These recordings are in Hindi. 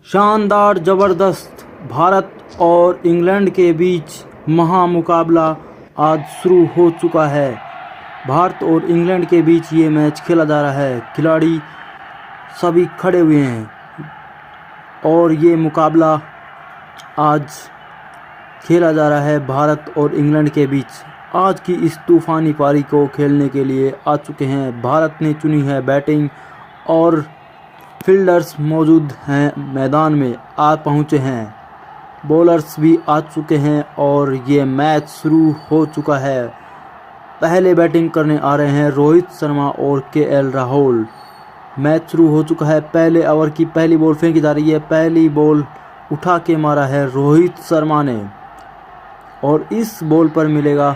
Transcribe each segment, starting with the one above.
शानदार ज़बरदस्त भारत और इंग्लैंड के बीच महामुकाबला आज शुरू हो चुका है। भारत और इंग्लैंड के बीच ये मैच खेला जा रहा है। खिलाड़ी सभी खड़े हुए हैं और ये मुकाबला आज खेला जा रहा है भारत और इंग्लैंड के बीच। आज की इस तूफ़ानी पारी को खेलने के लिए आ चुके हैं। भारत ने चुनी है बैटिंग और फील्डर्स मौजूद हैं, मैदान में आ पहुँचे हैं। बॉलर्स भी आ चुके हैं और ये मैच शुरू हो चुका है। पहले बैटिंग करने आ रहे हैं रोहित शर्मा और केएल राहुल। मैच शुरू हो चुका है। पहले ओवर की पहली बॉल फेंकी जा रही है। पहली बॉल उठा के मारा है रोहित शर्मा ने और इस बॉल पर मिलेगा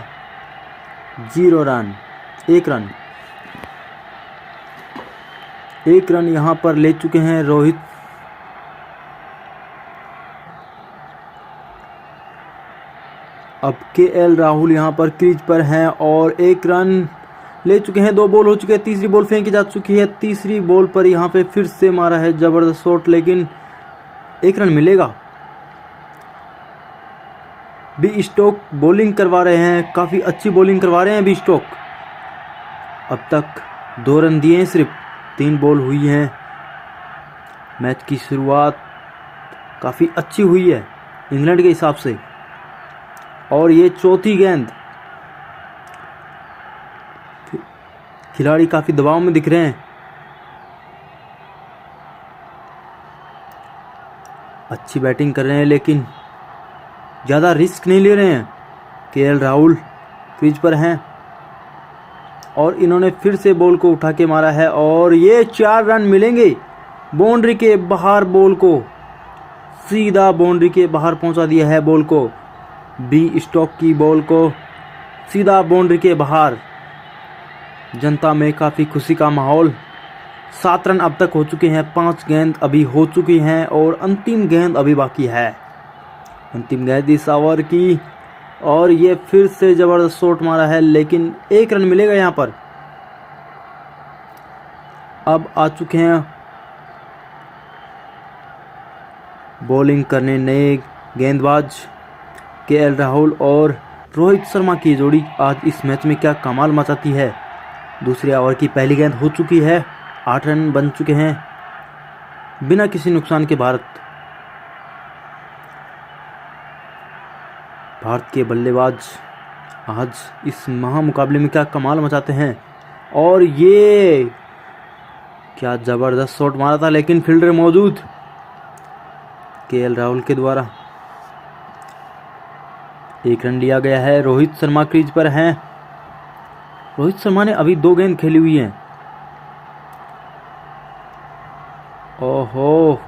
0 रन। एक रन यहाँ पर ले चुके हैं रोहित। अब केएल राहुल यहाँ पर क्रीज पर हैं और 1 रन ले चुके हैं। 2 बॉल हो चुके हैं। तीसरी बॉल फेंकी जा चुकी है। तीसरी बॉल पर यहाँ पे फिर से मारा है जबरदस्त शॉट, लेकिन 1 रन मिलेगा। बी स्टोक बॉलिंग करवा रहे हैं, काफ़ी अच्छी बॉलिंग करवा रहे हैं बी स्टोक। अब तक 2 रन दिए हैं, सिर्फ 3 बॉल हुई हैं। मैच की शुरुआत काफ़ी अच्छी हुई है इंग्लैंड के हिसाब से और ये चौथी गेंद। खिलाड़ी काफ़ी दबाव में दिख रहे हैं। अच्छी बैटिंग कर रहे हैं लेकिन ज़्यादा रिस्क नहीं ले रहे हैं। केएल राहुल क्रीज पर हैं और इन्होंने फिर से बॉल को उठा के मारा है और ये 4 रन मिलेंगे। बाउंड्री के बाहर बॉल को सीधा बाउंड्री के बाहर पहुंचा दिया है। बॉल को बी स्टोक की बॉल को सीधा बाउंड्री के बाहर। जनता में काफ़ी खुशी का माहौल। 7 रन अब तक हो चुके हैं। 5 गेंद अभी हो चुकी हैं और अंतिम गेंद अभी बाकी है। अंतिम गेंद इस ओवर की और ये फिर से ज़बरदस्त शॉट मारा है लेकिन 1 रन मिलेगा यहाँ पर। अब आ चुके हैं बॉलिंग करने नए गेंदबाज केएल राहुल और रोहित शर्मा की जोड़ी आज इस मैच में क्या कमाल मचाती है। दूसरे ओवर की पहली गेंद हो चुकी है। 8 रन बन चुके हैं बिना किसी नुकसान के। भारत के बल्लेबाज आज इस महामुकाबले में क्या कमाल मचाते हैं और ये क्या ज़बरदस्त शॉट मारा था लेकिन फील्डर मौजूद केएल राहुल के द्वारा। 1 रन लिया गया है। रोहित शर्मा क्रीज पर हैं। रोहित शर्मा ने अभी 2 गेंद खेली हुई हैं। ओहो,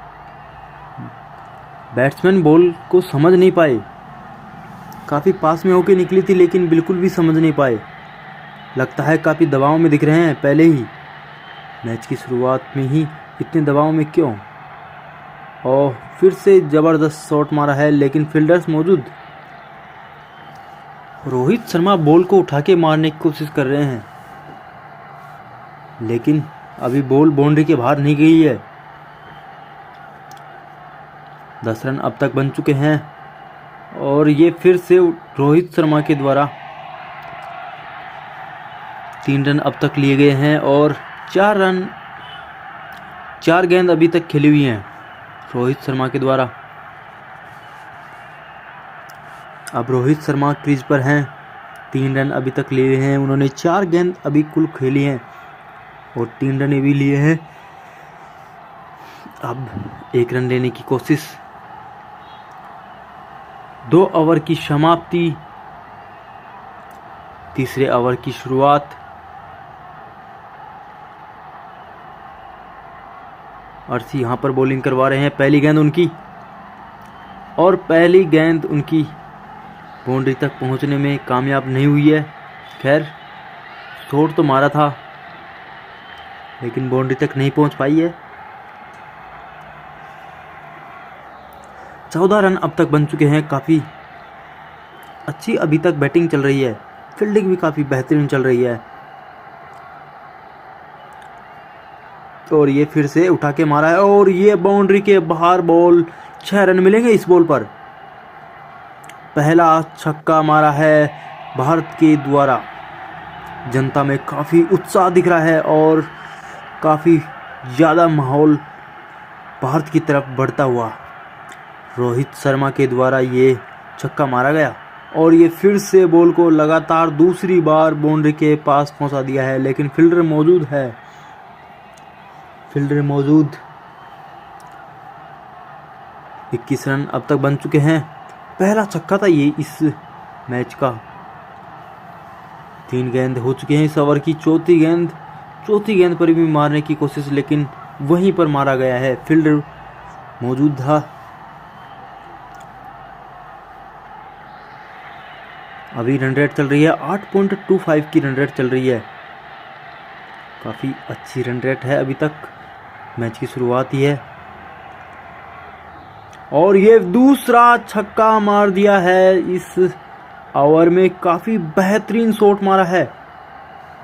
बैट्समैन बॉल को समझ नहीं पाए। काफ़ी पास में होके निकली थी लेकिन बिल्कुल भी समझ नहीं पाए। लगता है काफ़ी दबाव में दिख रहे हैं पहले ही। मैच की शुरुआत में ही इतने दबाव में क्यों? और फिर से ज़बरदस्त शॉट मारा है लेकिन फील्डर्स मौजूद। रोहित शर्मा बॉल को उठा के मारने की कोशिश कर रहे हैं लेकिन अभी बॉल बाउंड्री के बाहर नहीं गई है। 10 रन अब तक बन चुके हैं और ये फिर से रोहित शर्मा के द्वारा 3 रन अब तक लिए गए हैं और 4 गेंद अभी तक खेली हुई हैं रोहित शर्मा के द्वारा। अब रोहित शर्मा क्रीज पर हैं। 3 रन अभी तक लिए हैं उन्होंने। 4 गेंद अभी कुल खेली हैं और 3 रन भी लिए हैं। अब 1 रन लेने की कोशिश। 2 ओवर की समाप्ति, तीसरे ओवर की शुरुआत। अर्शी यहाँ पर बॉलिंग करवा रहे हैं। पहली गेंद उनकी और पहली गेंद उनकी बाउंड्री तक पहुँचने में कामयाब नहीं हुई है। खैर, शॉट तो मारा था लेकिन बाउंड्री तक नहीं पहुँच पाई है। 14 रन अब तक बन चुके हैं। काफ़ी अच्छी अभी तक बैटिंग चल रही है। फील्डिंग भी काफ़ी बेहतरीन चल रही है। और ये फिर से उठा के मारा है और ये बाउंड्री के बाहर बॉल। 6 रन मिलेंगे इस बॉल पर। पहला छक्का मारा है भारत के द्वारा। जनता में काफ़ी उत्साह दिख रहा है और काफ़ी ज़्यादा माहौल भारत की तरफ बढ़ता हुआ। रोहित शर्मा के द्वारा ये छक्का मारा गया और ये फिर से बॉल को लगातार दूसरी बार बाउंड्री के पास पहुंचा दिया है, लेकिन फील्डर मौजूद है। फील्डर मौजूद। 21 रन अब तक बन चुके हैं। पहला छक्का था ये इस मैच का। 3 गेंद हो चुके हैं इस ओवर की। चौथी गेंद पर भी मारने की कोशिश, लेकिन वहीं पर मारा गया है। फील्डर मौजूद था। अभी रन रेट चल रही है 8.25 की रन रेट चल रही है। काफ़ी अच्छी रन रेट है अभी तक। मैच की शुरुआत ही है और ये दूसरा छक्का मार दिया है इस ओवर में। काफ़ी बेहतरीन शॉट मारा है।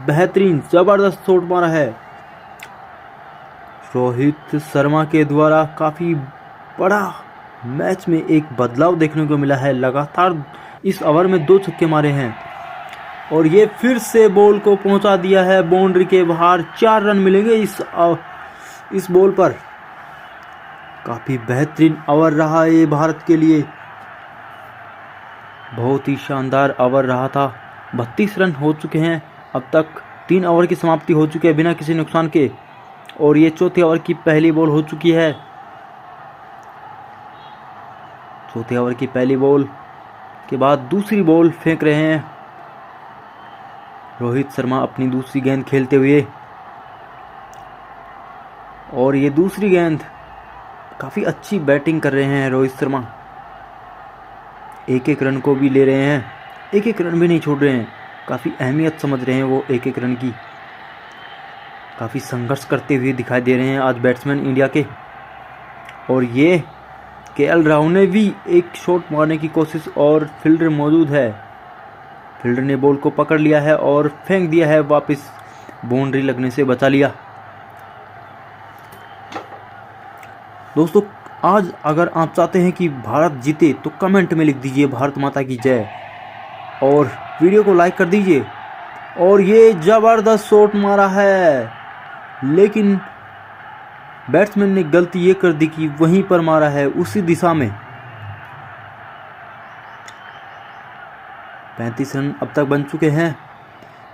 बेहतरीन ज़बरदस्त शॉट मारा है रोहित शर्मा के द्वारा। काफ़ी बड़ा मैच में एक बदलाव देखने को मिला है। लगातार इस ओवर में 2 छक्के मारे हैं और ये फिर से बॉल को पहुंचा दिया है बाउंड्री के बाहर। 4 रन मिलेंगे इस बॉल पर। काफ़ी बेहतरीन ओवर रहा ये भारत के लिए। बहुत ही शानदार ओवर रहा था। 32 रन हो चुके हैं अब तक। 3 ओवर की समाप्ति हो चुकी है बिना किसी नुकसान के और ये चौथे ओवर की पहली बॉल हो चुकी है। चौथे ओवर की पहली बॉल के बाद दूसरी बॉल फेंक रहे हैं रोहित शर्मा अपनी दूसरी गेंद खेलते हुए। और ये दूसरी गेंद, काफ़ी अच्छी बैटिंग कर रहे हैं रोहित शर्मा। एक रन को भी ले रहे हैं, एक रन भी नहीं छोड़ रहे हैं। काफ़ी अहमियत समझ रहे हैं वो एक रन की। काफ़ी संघर्ष करते हुए दिखाई दे रहे हैं आज बैट्समैन इंडिया के। और ये केएल राहुल ने भी एक शॉट मारने की कोशिश और फील्डर मौजूद है। फील्डर ने बॉल को पकड़ लिया है और फेंक दिया है वापस। बाउंड्री लगने से बचा लिया। दोस्तों, आज अगर आप चाहते हैं कि भारत जीते तो कमेंट में लिख दीजिए भारत माता की जय और वीडियो को लाइक कर दीजिए। और ये ज़बरदस्त शॉट मारा है, लेकिन बैट्समैन ने गलती ये कर दी कि वहीं पर मारा है, उसी दिशा में। 35 रन अब तक बन चुके हैं।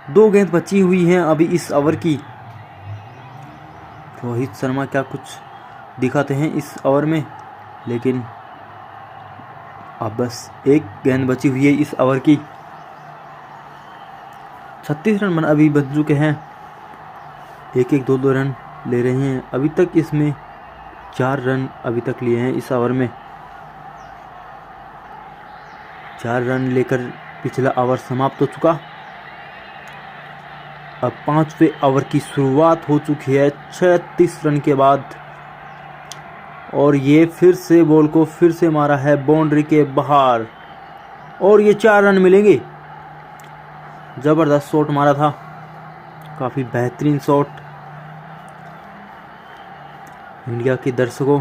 2 गेंद बची हुई हैं अभी इस ओवर की। रोहित शर्मा क्या कुछ दिखाते हैं इस ओवर में, लेकिन अब बस 1 गेंद बची हुई है इस ओवर की। 36 रन अभी बन चुके हैं। 2 रन ले रहे हैं अभी तक। इसमें 4 रन अभी तक लिए हैं इस ओवर में। 4 रन लेकर पिछला ओवर समाप्त हो चुका। अब 5वें ओवर की शुरुआत हो चुकी है 36 रन के बाद। और ये फिर से बॉल को फिर से मारा है बाउंड्री के बाहर और ये 4 रन मिलेंगे। ज़बरदस्त शॉट मारा था, काफ़ी बेहतरीन शॉट। इंडिया के दर्शकों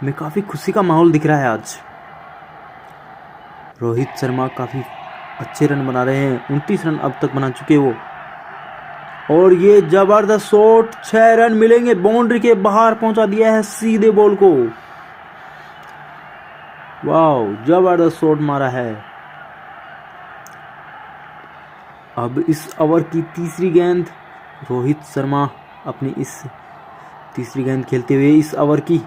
में काफ़ी खुशी का माहौल दिख रहा है आज। रोहित शर्मा काफ़ी अच्छे रन बना रहे हैं। 29 रन अब तक बना चुके वो। और ये ज़बरदस्त शॉट, 6 रन मिलेंगे। बाउंड्री के बाहर पहुंचा दिया है सीधे बॉल को। वाह, ज़बरदस्त शॉट मारा है। अब इस ओवर की तीसरी गेंद, रोहित शर्मा अपनी इस तीसरी गेंद खेलते हुए इस ओवर की।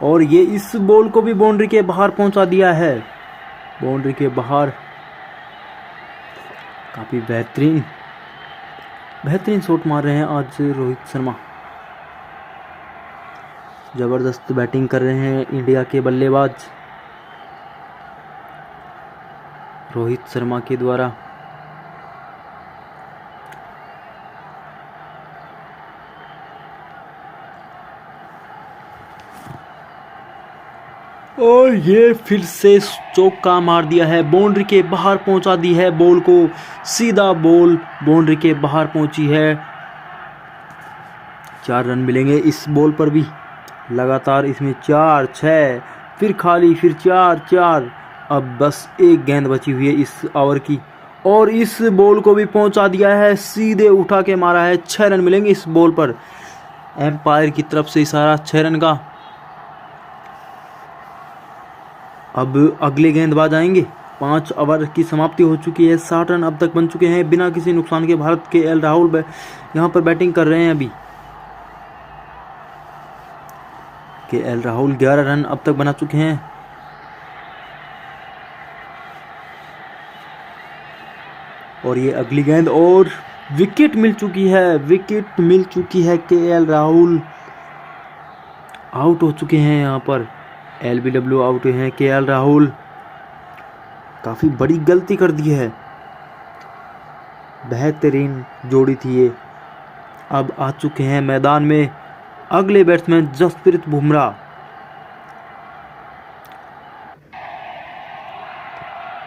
और ये इस बॉल को भी बाउंड्री के बाहर पहुंचा दिया है। बाउंड्री के बाहर काफ़ी बेहतरीन शॉट मार रहे हैं आज रोहित शर्मा। ज़बरदस्त बैटिंग कर रहे हैं इंडिया के बल्लेबाज रोहित शर्मा के द्वारा। और ये फिर से चौका मार दिया है, बाउंड्री के बाहर पहुंचा दी है बॉल को, सीधा बॉल बाउंड्री के बाहर पहुंची है। 4 रन मिलेंगे इस बॉल पर भी। लगातार इसमें 4, 6, फिर खाली, फिर 4, 4। अब बस एक गेंद बची हुई है इस ओवर की और इस बॉल को भी पहुंचा दिया है, सीधे उठा के मारा है। 6 रन मिलेंगे इस बॉल पर। एम्पायर की तरफ से इशारा 6 रन का। अब अगले गेंदबाज आएंगे। 5 ओवर की समाप्ति हो चुकी है, 60 रन अब तक बन चुके हैं बिना किसी नुकसान के। भारत के एल राहुल यहाँ पर बैटिंग कर रहे हैं अभी। के एल राहुल 11 रन अब तक बना चुके हैं। और ये अगली गेंद और विकेट मिल चुकी है, विकेट मिल चुकी है। के एल राहुल आउट हो चुके हैं यहाँ पर। LBW आउट हैं के एल राहुल। काफ़ी बड़ी गलती कर दी है। बेहतरीन जोड़ी थी ये। अब आ चुके हैं मैदान में अगले बैट्समैन जसप्रीत बुमराह।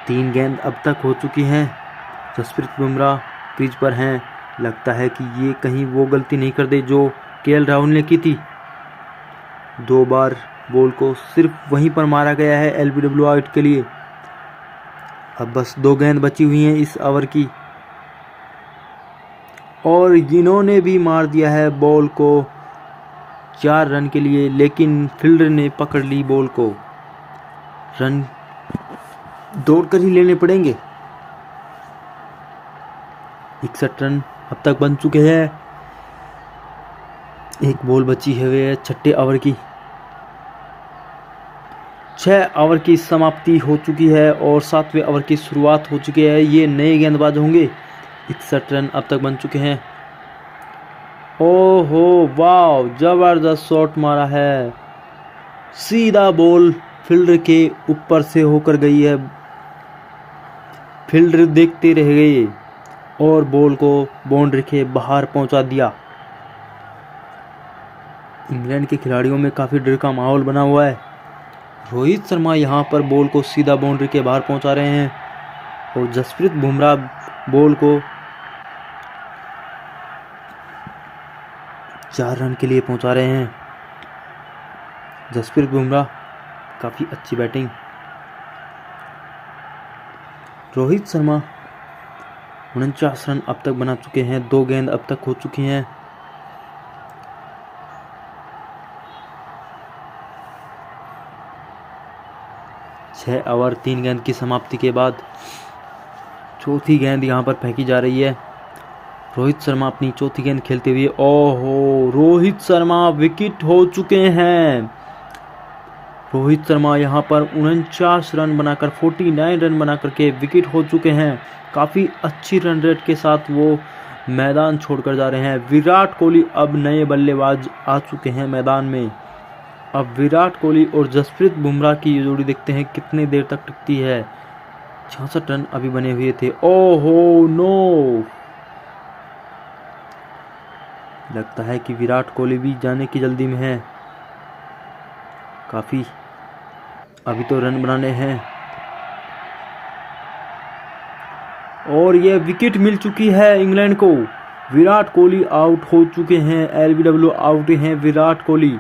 तीन गेंद अब तक हो चुकी हैं। जसप्रीत बुमराह क्रीज पर हैं। लगता है कि ये कहीं वो गलती नहीं कर दे जो के एल राहुल ने की थी। 2 बार बॉल को सिर्फ वहीं पर मारा गया है LBW आउट के लिए। अब बस 2 गेंद बची हुई हैं इस ओवर की और इन्होंने भी मार दिया है बॉल को 4 रन के लिए, लेकिन फील्डर ने पकड़ ली बॉल को। रन दौड़कर ही लेने पड़ेंगे। 61 रन अब तक बन चुके हैं। एक बॉल बची है 6ठे ओवर की। 6 ओवर की समाप्ति हो चुकी है और 7वें ओवर की शुरुआत हो चुकी है। ये नए गेंदबाज होंगे। 61 रन अब तक बन चुके हैं। ओहो वाह, जबरदस्त शॉट मारा है। सीधा बॉल फील्डर के ऊपर से होकर गई है। फील्डर देखते रह गए और बॉल को बाउंड्री के बाहर पहुंचा दिया। इंग्लैंड के खिलाड़ियों में काफ़ी डर का माहौल बना हुआ है। रोहित शर्मा यहां पर बॉल को सीधा बाउंड्री के बाहर पहुंचा रहे हैं और जसप्रीत बुमराह बॉल को 4 रन के लिए पहुंचा रहे हैं। जसप्रीत बुमराह काफ़ी अच्छी बैटिंग। रोहित शर्मा 49 रन अब तक बना चुके हैं। 2 गेंद अब तक हो चुकी हैं। छह ओवर 3 गेंद की समाप्ति के बाद चौथी गेंद यहां पर फेंकी जा रही है। रोहित शर्मा अपनी चौथी गेंद खेलते हुए, ओहो, रोहित शर्मा विकेट हो चुके हैं। रोहित शर्मा यहां पर 49 रन बनाकर 49 रन बनाकर के विकेट हो चुके हैं। काफ़ी अच्छी रन रेट के साथ वो मैदान छोड़कर जा रहे हैं। विराट कोहली अब नए बल्लेबाज आ चुके हैं मैदान में। अब विराट कोहली और जसप्रीत बुमराह की ये जोड़ी देखते हैं कितने देर तक टिकती है। 66 रन अभी बने हुए थे। ओहो नो, लगता है कि विराट कोहली भी जाने की जल्दी में है। काफ़ी अभी तो रन बनाने हैं और ये विकेट मिल चुकी है इंग्लैंड को। विराट कोहली आउट हो चुके हैं। LBW आउट हैं विराट कोहली।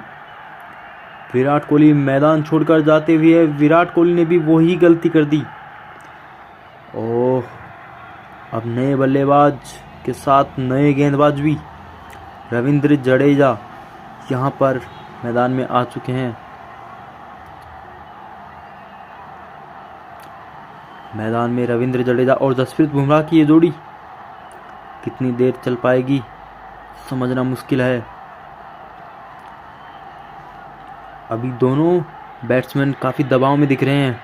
विराट कोहली मैदान छोड़कर जाते हुए विराट कोहली ने भी वही गलती कर दी। ओह, अब नए बल्लेबाज के साथ नए गेंदबाज भी। रविंद्र जडेजा यहाँ पर मैदान में आ चुके हैं। मैदान में रविंद्र जडेजा और जसप्रीत बुमराह की ये जोड़ी कितनी देर चल पाएगी समझना मुश्किल है। अभी दोनों बैट्समैन काफ़ी दबाव में दिख रहे हैं।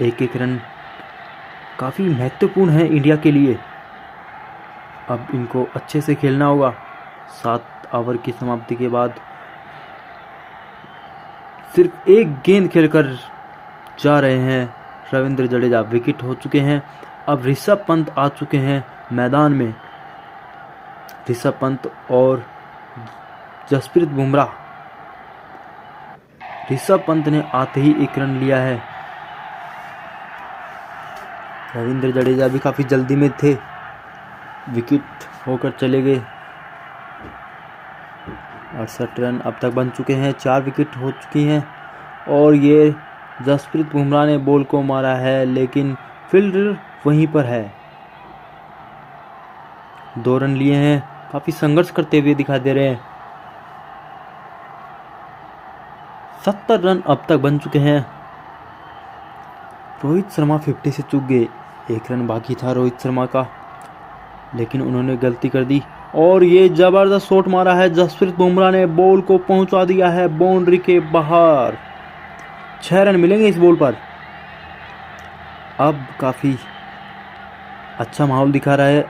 एक एक रन काफ़ी महत्वपूर्ण है इंडिया के लिए। अब इनको अच्छे से खेलना होगा। 7 ओवर की समाप्ति के बाद सिर्फ एक गेंद खेलकर जा रहे हैं रविंद्र जडेजा। विकेट हो चुके हैं। अब ऋषभ पंत आ चुके हैं मैदान में। ऋषभ पंत और जसप्रीत बुमराह ऋषभ पंत ने आते ही 1 रन लिया है। रविंद्र जडेजा भी काफ़ी जल्दी में थे, विकेट होकर चले गए। 68 रन अब तक बन चुके हैं, 4 विकेट हो चुकी हैं। और ये जसप्रीत बुमराह ने बॉल को मारा है, लेकिन फील्डर वहीं पर है। 2 रन लिए हैं, काफ़ी संघर्ष करते हुए दिखाई दे रहे हैं। 70 रन अब तक बन चुके हैं। रोहित शर्मा 50 से चूक गए, 1 रन बाकी था रोहित शर्मा का, लेकिन उन्होंने गलती कर दी। और ये जबरदस्त शॉट मारा है जसप्रीत बुमराह ने, बॉल को पहुंचा दिया है बाउंड्री के बाहर। 6 रन मिलेंगे इस बॉल पर। अब काफ़ी अच्छा माहौल दिखा रहा है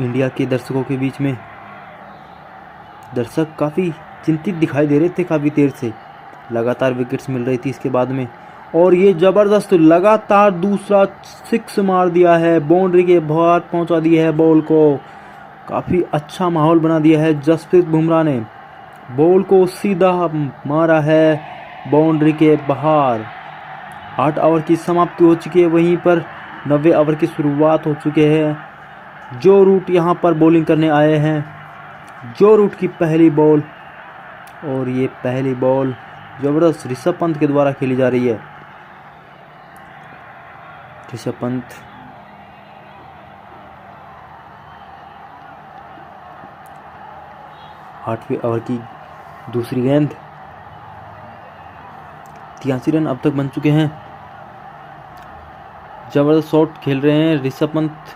इंडिया के दर्शकों के बीच में। दर्शक काफ़ी चिंतित दिखाई दे रहे थे काफ़ी देर से, लगातार विकेट्स मिल रही थी इसके बाद में। और ये ज़बरदस्त लगातार दूसरा 6 मार दिया है, बाउंड्री के बाहर पहुंचा दिया है बॉल को। काफ़ी अच्छा माहौल बना दिया है जसप्रीत बुमराह ने, बॉल को सीधा मारा है बाउंड्री के बाहर। 8 ओवर की समाप्ति हो चुकी है, वहीं पर 90 ओवर की शुरुआत हो चुके हैं। जो रूट यहाँ पर बॉलिंग करने आए हैं, जो रूट की पहली बॉल, और ये पहली बॉल जबरदस्त ऋषभ पंत के द्वारा खेली जा रही है। ऋषभ पंत आठवें ओवर की दूसरी गेंद। 83 रन अब तक बन चुके हैं। जबरदस्त शॉट खेल रहे हैं ऋषभ पंत,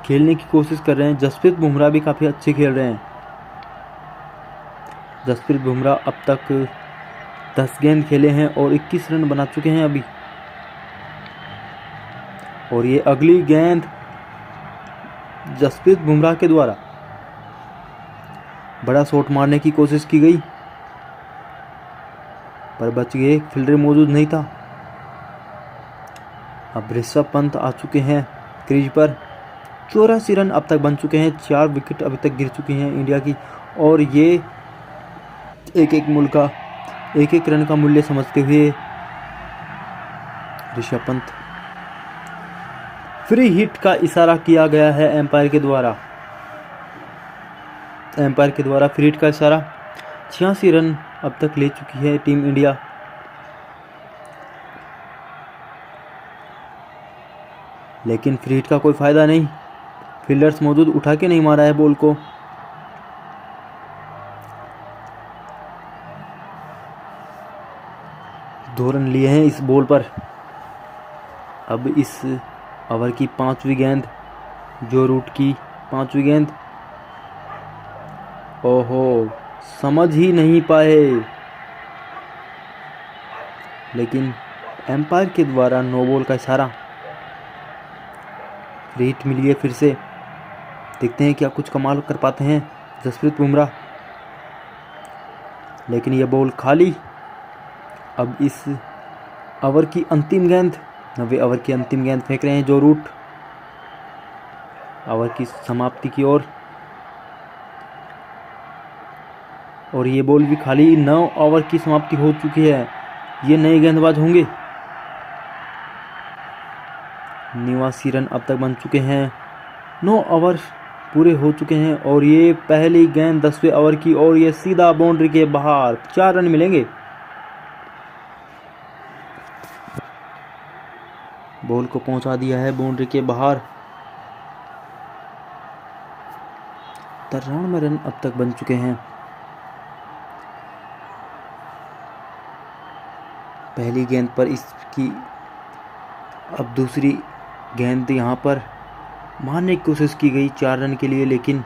खेलने की कोशिश कर रहे हैं। जसप्रीत बुमराह भी काफ़ी अच्छे खेल रहे हैं। जसप्रीत बुमराह अब तक 10 गेंद खेले हैं और 21 रन बना चुके हैं अभी। और ये अगली गेंद जसप्रीत बुमराह के द्वारा बड़ा शॉट मारने की कोशिश की गई, पर बच गए, फील्डर मौजूद नहीं था। अब ऋषभ पंत आ चुके हैं क्रीज पर। 84 रन अब तक बन चुके हैं, 4 विकेट अभी तक गिर चुकी हैं इंडिया की। और ये एक रन का मूल्य समझते हुए ऋषभ पंत, फ्री हिट का इशारा किया गया है एम्पायर के द्वारा। फ्री हिट का इशारा। 86 रन अब तक ले चुकी है टीम इंडिया। लेकिन फ्री हिट का कोई फायदा नहीं, फील्डर्स मौजूद, उठा के नहीं मारा है बॉल को। दो रन लिए हैं इस बॉल पर। अब इस ओवर की 5वीं गेंद, जो रूट की 5वीं गेंद। ओहो, समझ ही नहीं पाए, लेकिन एम्पायर के द्वारा नो बॉल का इशारा। फ्री हिट मिली है फिर से। देखते हैं क्या कुछ कमाल कर पाते हैं जसप्रीत बुमराह, लेकिन यह बॉल खाली। अब इस ओवर की अंतिम गेंद, 90 ओवर की अंतिम गेंद फेंक रहे हैं जो रूट ओवर की समाप्ति की ओर। और ये बॉल भी खाली। 9 ओवर की समाप्ति हो चुकी है। ये नए गेंदबाज होंगे। 89 रन अब तक बन चुके हैं, 9 ओवर पूरे हो चुके हैं। और ये पहली गेंद 10वें ओवर की, और ये सीधा बाउंड्री के बाहर। 4 रन मिलेंगे। बॉल को पहुंचा दिया है बाउंड्री के बाहर। 93 रन अब तक बन चुके हैं। पहली गेंद पर इसकी अब दूसरी गेंद यहाँ पर मारने की कोशिश की गई 4 रन के लिए, लेकिन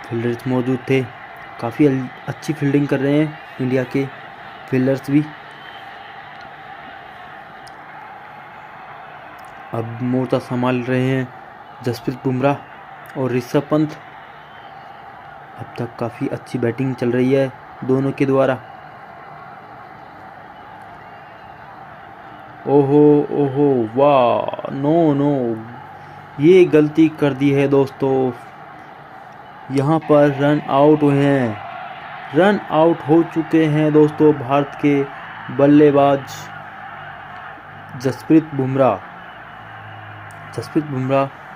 फील्डर्स मौजूद थे। काफ़ी अच्छी फील्डिंग कर रहे हैं इंडिया के फील्डर्स भी। अब मोर्चा संभाल रहे हैं जसप्रीत बुमराह और ऋषभ पंत। अब तक काफ़ी अच्छी बैटिंग चल रही है दोनों के द्वारा। ओहो ओहो, वाह, नो, ये गलती कर दी है दोस्तों। यहाँ पर रन आउट हुए हैं रन आउट हो चुके हैं दोस्तों भारत के बल्लेबाज जसप्रीत बुमराह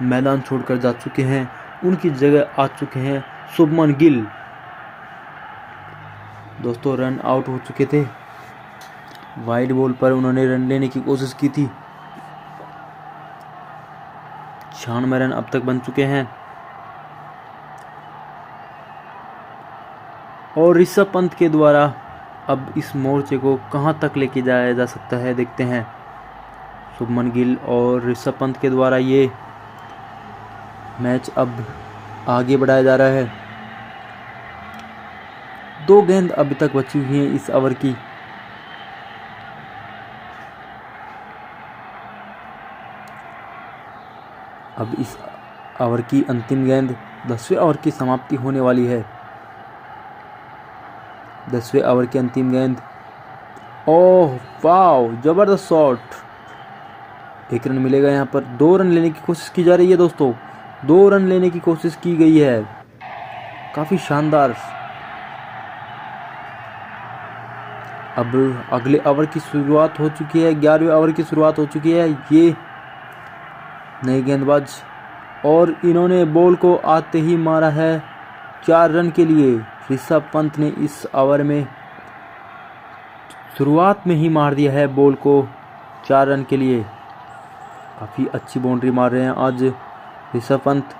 मैदान छोड़कर जा चुके हैं। उनकी जगह आ चुके हैं शुभमन गिल। दोस्तों रन आउट हो चुके थे, वाइड बॉल पर उन्होंने रन लेने की कोशिश की थी। 96 रन अब तक बन चुके हैं और ऋषभ पंत के द्वारा अब इस मोर्चे को कहां तक लेके जाया जा सकता है, देखते हैं। शुभमन गिल और ऋषभ पंत के द्वारा ये मैच अब आगे बढ़ाया जा रहा है। 2 गेंद अभी तक बची हुई हैं इस ओवर की। अब इस ओवर की अंतिम गेंद, 10वें ओवर की समाप्ति होने वाली है। 10वें ओवर की अंतिम गेंद, ओह वाव, जबरदस्त शॉट। 1 रन मिलेगा यहाँ पर। 2 रन लेने की कोशिश की जा रही है दोस्तों, 2 रन लेने की कोशिश की गई है, काफी शानदार। अब अगले ओवर की शुरुआत हो चुकी है, 11वें ओवर की शुरुआत हो चुकी है। ये नए गेंदबाज और इन्होंने बॉल को आते ही मारा है 4 रन के लिए। ऋषभ पंत ने इस ओवर में शुरुआत में ही मार दिया है बॉल को 4 रन के लिए। काफ़ी अच्छी बाउंड्री मार रहे हैं आज ऋषभ पंत।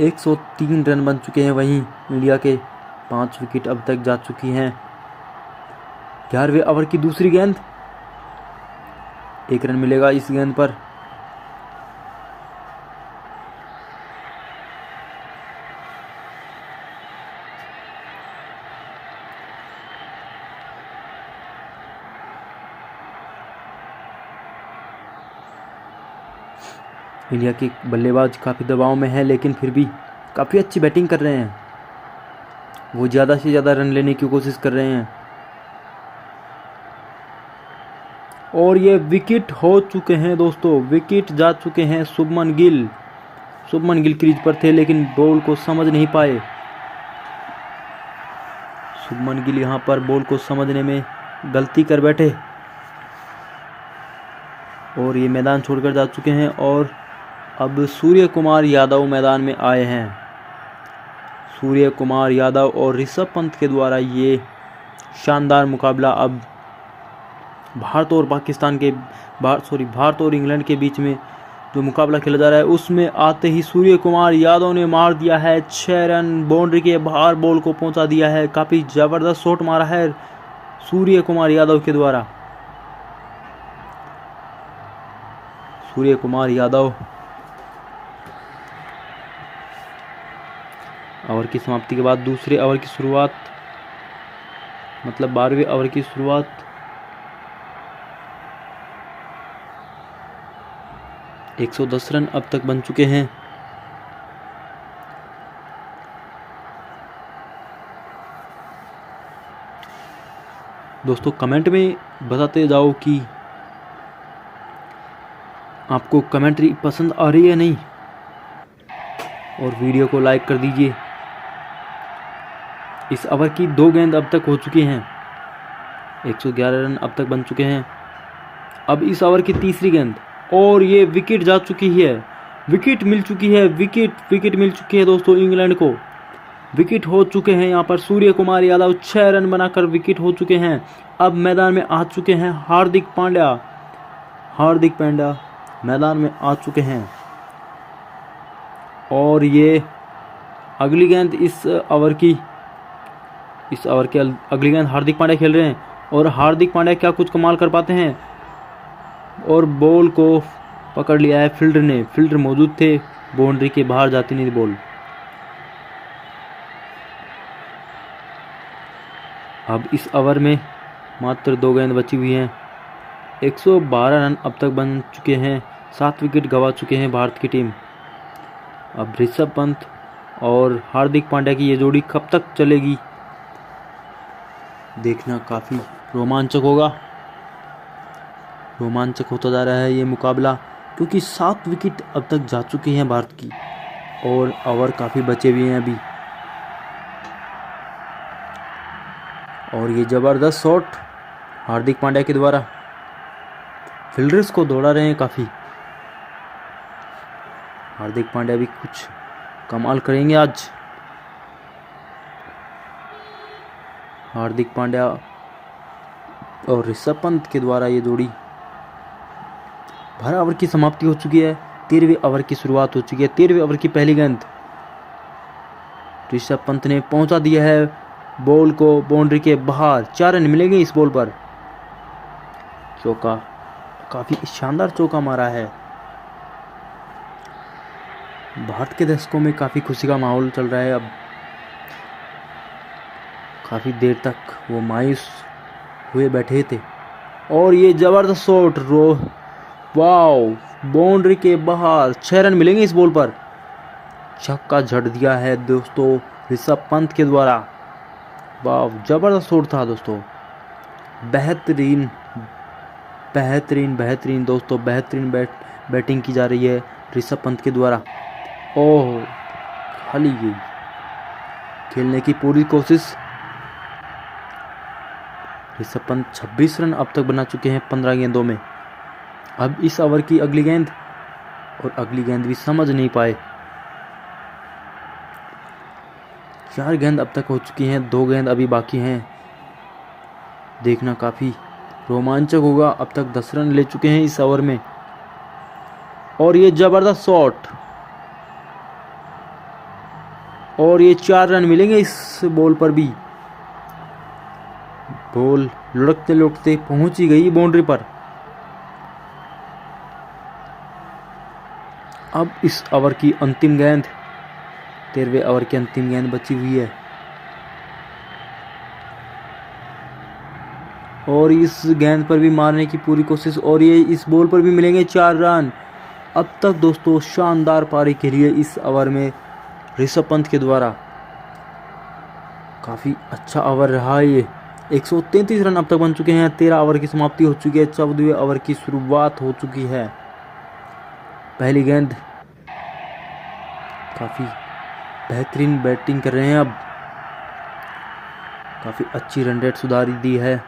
103 रन बन चुके हैं। वहीं इंडिया के 5 विकेट अब तक जा चुकी हैं। 11वें ओवर की दूसरी गेंद, 1 रन मिलेगा इस गेंद पर। इंडिया के बल्लेबाज काफ़ी दबाव में है, लेकिन फिर भी काफ़ी अच्छी बैटिंग कर रहे हैं। वो ज़्यादा से ज़्यादा रन लेने की कोशिश कर रहे हैं और ये विकेट हो चुके हैं दोस्तों, विकेट जा चुके हैं। शुभमन गिल क्रीज पर थे लेकिन बॉल को समझ नहीं पाए। शुभमन गिल यहाँ पर बॉल को समझने में गलती कर बैठे और ये मैदान छोड़कर जा चुके हैं। और अब सूर्य कुमार यादव मैदान में आए हैं। सूर्य कुमार यादव और ऋषभ पंत के द्वारा ये शानदार मुकाबला अब भारत और इंग्लैंड के बीच में जो मुकाबला खेला जा रहा है, उसमें आते ही सूर्य कुमार यादव ने मार दिया है 6 रन। बाउंड्री के बाहर बॉल को पहुंचा दिया है। काफ़ी ज़बरदस्त शॉट मारा है सूर्य कुमार यादव के द्वारा। सूर्य कुमार यादव ओवर की समाप्ति के बाद दूसरे ओवर की शुरुआत, मतलब 12वें ओवर की शुरुआत। एक 110 रन अब तक बन चुके हैं। दोस्तों कमेंट में बताते जाओ कि आपको कमेंट्री पसंद आ रही है नहीं, और वीडियो को लाइक कर दीजिए। इस ओवर की 2 गेंद अब तक हो चुकी हैं। 111 रन अब तक बन चुके हैं। अब इस ओवर की तीसरी गेंद और ये विकेट जा चुकी है। विकेट मिल चुकी है दोस्तों। इंग्लैंड को विकेट हो चुके हैं। यहाँ पर सूर्य कुमार यादव 6 रन बनाकर विकेट हो चुके हैं। अब मैदान में आ चुके हैं हार्दिक पांड्या मैदान में आ चुके हैं और ये अगली गेंद इस ओवर की अगली गेंद हार्दिक पांड्या खेल रहे हैं और हार्दिक पांड्या क्या कुछ कमाल कर पाते हैं और बॉल को पकड़ लिया है फील्डर मौजूद थे, बाउंड्री के बाहर जाती नहीं बॉल। अब इस ओवर में मात्र 2 गेंद बची हुई हैं। 112 रन अब तक बन चुके हैं। 7 विकेट गंवा चुके हैं भारत की टीम। अब ऋषभ पंत और हार्दिक पांड्या की ये जोड़ी कब तक चलेगी, देखना काफ़ी रोमांचक होगा। रोमांचक होता जा रहा है ये मुकाबला, क्योंकि 7 विकेट अब तक जा चुकी हैं भारत की और ओवर काफ़ी बचे हुए हैं अभी। और ये ज़बरदस्त शॉट हार्दिक पांड्या के द्वारा। फील्डर्स को दौड़ा रहे हैं काफ़ी। हार्दिक पांड्या भी कुछ कमाल करेंगे आज। हार्दिक पांड्या और ऋषभ पंत के द्वारा ये जोड़ी। 12 ओवर की समाप्ति हो चुकी है। 13वें ओवर की शुरुआत हो चुकी है। 13वें ओवर की पहली गेंद ऋषभ पंत ने पहुंचा दिया है बॉल को बाउंड्री के बाहर। 4 रन मिलेंगे इस बॉल पर। चौका, काफी शानदार चौका मारा है। भारत के दर्शकों में काफी खुशी का माहौल चल रहा है। अब काफी देर तक वो मायूस हुए बैठे थे। और ये जबरदस्त शॉट वाओ, बाउंड्री के बाहर। 6 रन मिलेंगे इस बॉल पर। छक्का झड़ दिया है दोस्तों ऋषभ पंत के द्वारा। वाह, जबरदस्त शॉट था दोस्तों। बेहतरीन बेहतरीन बेहतरीन दोस्तों, बेहतरीन बैटिंग की जा रही है ऋषभ पंत के द्वारा। ओह, खाली गई। खेलने की पूरी कोशिश। ऋषभ पंत 26 रन अब तक बना चुके हैं 15 गेंदों में। अब इस ओवर की अगली गेंद, और अगली गेंद भी समझ नहीं पाए। 4 गेंद अब तक हो चुकी हैं, 2 गेंद अभी बाकी हैं। देखना काफ़ी रोमांचक होगा। अब तक 10 रन ले चुके हैं इस ओवर में। और ये ज़बरदस्त शॉट, और ये 4 रन मिलेंगे इस बॉल पर भी। बॉल लुढ़कते लुढ़कते पहुंच ही गई बाउंड्री पर। अब इस ओवर की अंतिम गेंद, 13वें ओवर की अंतिम गेंद बची हुई है। और इस गेंद पर भी मारने की पूरी कोशिश, और ये इस बॉल पर भी मिलेंगे 4 रन। अब तक दोस्तों शानदार पारी खेली है इस ओवर में ऋषभ पंत के द्वारा। काफ़ी अच्छा ओवर रहा है ये। 133 रन अब तक बन चुके हैं। 13 ओवर की समाप्ति हो चुकी है। 14वें ओवर की शुरुआत हो चुकी है। पहली गेंद, काफ़ी बेहतरीन बैटिंग कर रहे हैं। अब काफ़ी अच्छी रन रेट सुधारी दी है,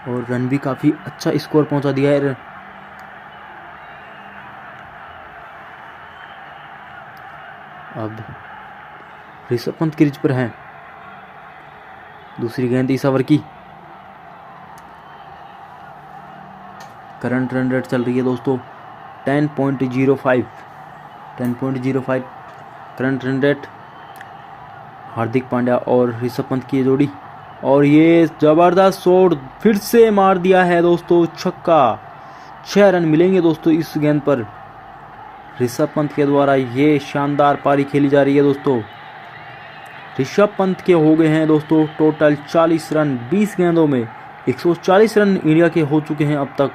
और रन भी काफ़ी अच्छा स्कोर पहुंचा दिया है। अब ऋषभ पंत क्रीज पर हैं। दूसरी गेंद इस ओवर की। करंट रन रेट चल रही है दोस्तों 10.05 current run rate. Hardik Pandya और ऋषभ पंत की जोड़ी। और ये जबरदस्त शॉट फिर से मार दिया है दोस्तों, छक्का। 6 रन मिलेंगे दोस्तों इस गेंद पर ऋषभ पंत के द्वारा। ये शानदार पारी खेली जा रही है दोस्तों। ऋषभ पंत के हो गए हैं दोस्तों टोटल 40 रन 20 गेंदों में। 140 रन इंडिया के हो चुके हैं अब तक।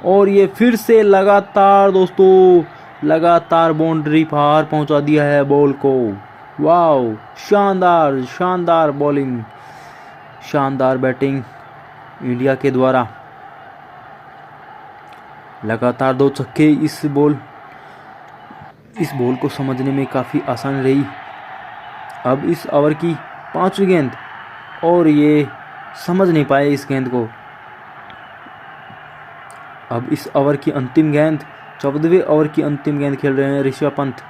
और ये फिर से लगातार दोस्तों, लगातार बाउंड्री पार पहुंचा दिया है बॉल को। वाओ, शानदार शानदार बॉलिंग, शानदार बैटिंग इंडिया के द्वारा। लगातार 2 छक्के। इस बॉल को समझने में काफ़ी आसान रही। अब इस ओवर की 5वीं गेंद, और ये समझ नहीं पाए इस गेंद को। अब इस ओवर की अंतिम गेंद, 14वें ओवर की अंतिम गेंद खेल रहे हैं ऋषभ पंत।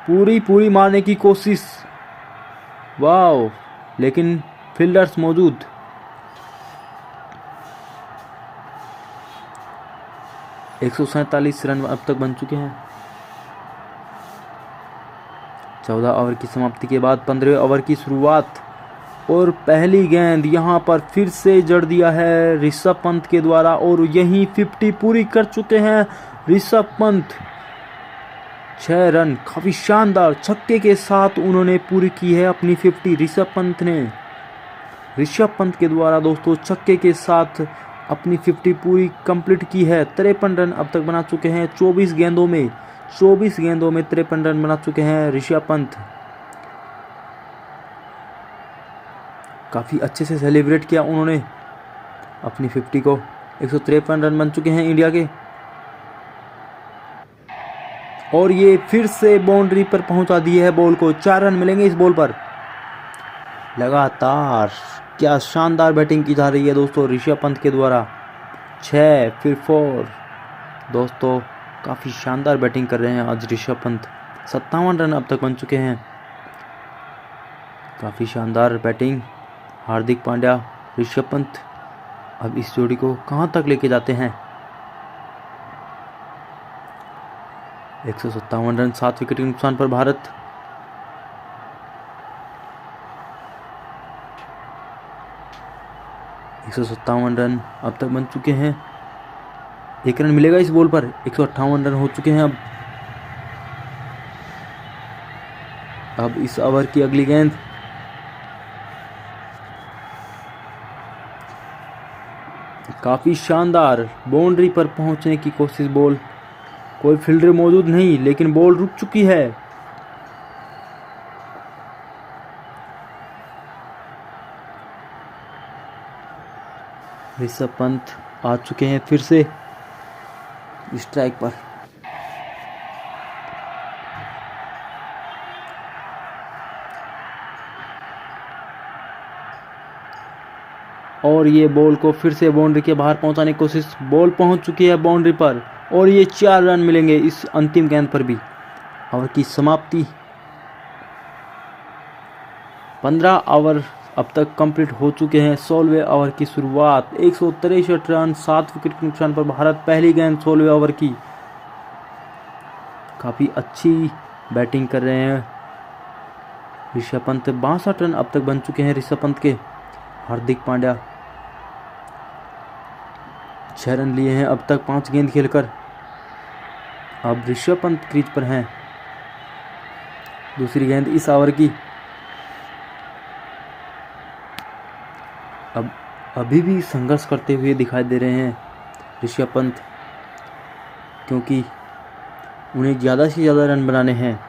पूरी मारने की कोशिश। वाओ, लेकिन फील्डर्स मौजूद। एक 147 रन अब तक बन चुके हैं। 14 ओवर की समाप्ति के बाद 15वें ओवर की शुरुआत, और पहली गेंद यहां पर फिर से जड़ दिया है ऋषभ पंत के द्वारा। और यहीं 50 पूरी कर चुके हैं ऋषभ पंत। 6 रन, काफी शानदार छक्के के साथ उन्होंने पूरी की है अपनी 50। ऋषभ पंत के द्वारा दोस्तों छक्के के साथ अपनी 50 पूरी कंप्लीट की है। 53 रन अब तक बना चुके हैं 24 गेंदों में। 24 गेंदों में 53 रन बना चुके हैं ऋषभ पंत। काफ़ी अच्छे से सेलिब्रेट किया उन्होंने अपनी 50 को। 153 रन बन चुके हैं इंडिया के। और ये फिर से बाउंड्री पर पहुंचा दी है बॉल को। 4 रन मिलेंगे इस बॉल पर। लगातार क्या शानदार बैटिंग की जा रही है दोस्तों ऋषभ पंत के द्वारा। 6 फिर 4। दोस्तों काफ़ी शानदार बैटिंग कर रहे हैं आज ऋषभ पंत। 57 रन अब तक बन चुके हैं। काफ़ी शानदार बैटिंग। हार्दिक पांड्या, ऋषभ पंत अब इस जोड़ी को कहां तक लेके जाते हैं। 157 रन, 7 विकेट के नुकसान पर भारत। एक 157 रन अब तक बन चुके हैं। 1 रन मिलेगा इस बॉल पर। 158 रन हो चुके हैं अब इस ओवर की अगली गेंद। काफी शानदार बाउंड्री पर पहुंचने की कोशिश। बॉल, कोई फील्डर मौजूद नहीं लेकिन बॉल रुक चुकी है। ऋषभ पंत आ चुके हैं फिर से स्ट्राइक पर। और ये बॉल को फिर से बाउंड्री के बाहर पहुंचाने की कोशिश। बॉल पहुंच चुकी है बाउंड्री पर और ये 4 रन मिलेंगे इस अंतिम गेंद पर भी। ओवर की समाप्ति। 15 ओवर अब तक कंप्लीट हो चुके हैं। 16वें ओवर की शुरुआत। 163 रन, 7 विकेट के नुकसान पर भारत। पहली गेंद 16वें ओवर की। काफ़ी अच्छी बैटिंग कर रहे हैं ऋषभ पंत। 62 रन अब तक बन चुके हैं ऋषभ पंत के। हार्दिक पांड्या 6 रन लिए हैं अब तक 5 गेंद खेलकर। अब ऋषभ पंत क्रीज पर हैं। दूसरी गेंद इस ओवर की। अब अभी भी संघर्ष करते हुए दिखाई दे रहे हैं ऋषभ पंत, क्योंकि उन्हें ज़्यादा से ज़्यादा रन बनाने हैं,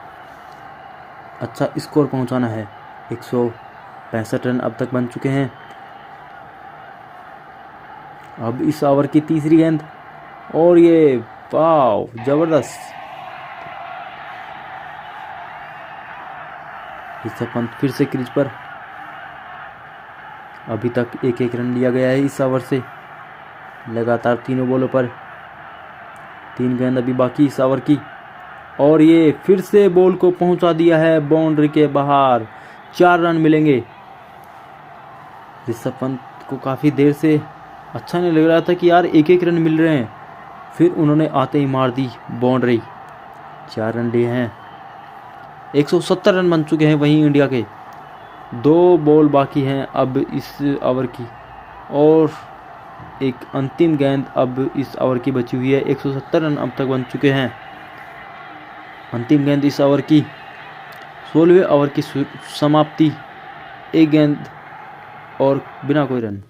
अच्छा स्कोर पहुंचाना है। 165 रन अब तक बन चुके हैं। अब इस ओवर की तीसरी गेंद और ये वाव जबरदस्त। ऋषभ पंत फिर से क्रीज पर। अभी तक 1-1 रन लिया गया है इस ओवर से। लगातार तीनों बॉलों पर 3 गेंद अभी बाकी इस ओवर की। और ये फिर से बॉल को पहुंचा दिया है बाउंड्री के बाहर। 4 रन मिलेंगे। ऋषभ पंत को काफ़ी देर से अच्छा नहीं लग रहा था कि यार 1-1 रन मिल रहे हैं, फिर उन्होंने आते ही मार दी बाउंड्री। 4 रन लिए हैं। 170 रन बन चुके हैं वहीं इंडिया के। 2 बॉल बाकी हैं अब इस ओवर की और एक अंतिम गेंद अब इस ओवर की बची हुई है। 170 रन अब तक बन चुके हैं। अंतिम गेंद इस ओवर की। 16वें ओवर की समाप्ति। 1 गेंद और बिना कोई रन।